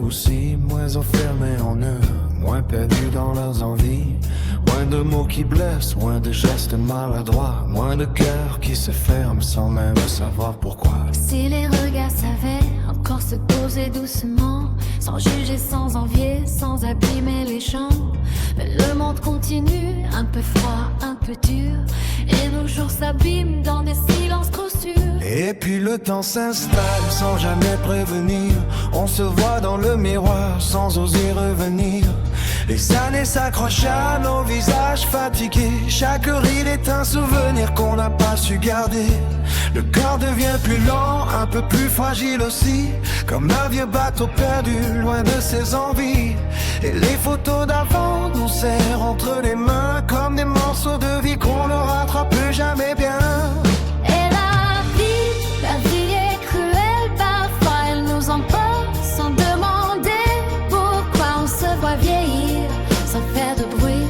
aussi, moins enfermés en eux, moins perdus dans leurs envies. Moins de mots qui blessent, moins de gestes maladroits, moins de cœurs qui se ferment sans même savoir pourquoi. Si les regards savaient encore se poser doucement, sans juger, sans envier, sans abîmer les champs. Mais le monde continue, un peu froid, un peu dur, et nos jours s'abîment dans des silences trop sûrs. Et puis le temps s'installe sans jamais prévenir. On se voit dans le miroir sans oser revenir. Les années s'accrochent à nos visages fatigués. Chaque ride est un souvenir qu'on n'a pas su garder. Le corps devient plus lent, un peu plus fragile aussi, comme un vieux bateau perdu loin de ses envies. Et les photos d'avant nous serrent entre les mains, comme des morceaux de vie qu'on ne rattrape plus jamais bien. Et la vie est cruelle, parfois elle nous emporte sans demander pourquoi on se voit vieillir sans faire de bruit,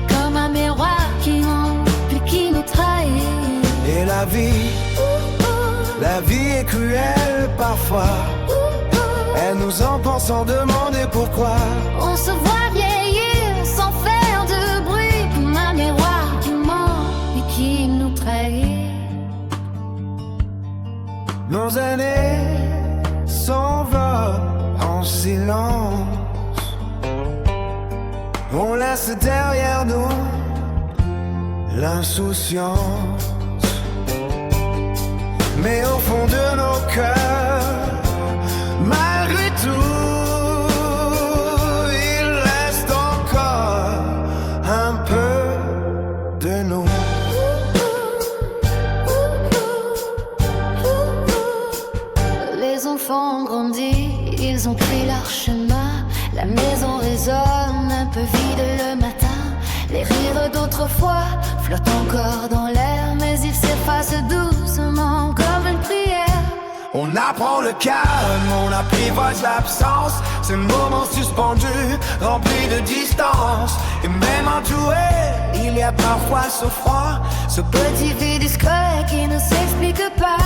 comme un miroir qui monte puis qui nous trahit. Et la vie est cruelle parfois, elle nous emporte sans demander pourquoi. On se voit vieillir sans faire de bruit, comme un miroir qui ment et qui nous trahit. Nos années s'envolent en silence. On laisse derrière nous l'insouciance. Mais au fond de nos cœurs, malgré tout, il reste encore un peu de nous. Les enfants ont grandi, ils ont pris leur chemin. La maison résonne un peu vide le matin. Les rires d'autrefois flottent encore dans l'air, mais ils s'effacent doucement comme une prière. On apprend le calme, on apprivoise l'absence. Ces moments suspendus, remplis de distance. Et même entouré, il y a parfois ce froid, ce Petit vide discret qui ne s'explique pas.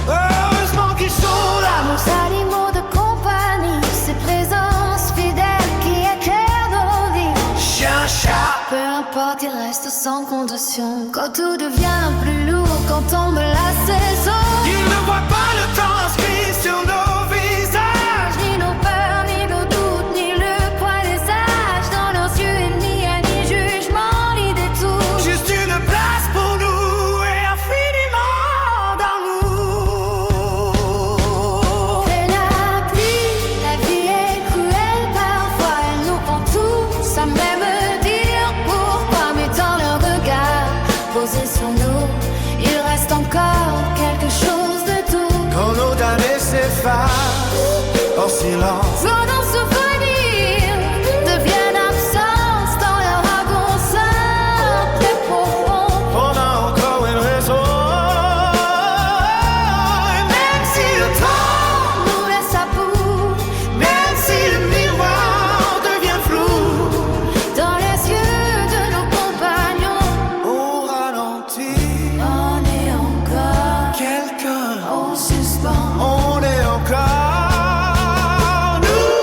heureusement qu'ils sont là. Nos animaux de compagnie, ces présences fidèles qui éclairent nos vies. Chien, chat, Peu importe, il reste sans condition. Quand tout devient plus lourd, quand tombe la saison. ils ne voient pas le temps inscrit sur nos visages. Ni nos peurs, ni nos doutes, ni le poids des âges. Dans leurs yeux, il n'y a ni jugement, ni détour. Juste une place pour nous et infiniment d'amour. Et la vie est cruelle, parfois elle nous prend tout, sans même dire pourquoi. Mais dans leur regard posé sur nous, il reste encore quelque chose de tout. Quand nos damnés s'effacent en silence, Quand nos souvenirs deviennent absence dans leur wagon simple et profond. on a encore une raison. Et même si le temps, Nous laisse à bout même si le miroir devient flou, dans les yeux de nos compagnons. on ralentit. On est encore Quelqu'un, en suspens. on est encore nous.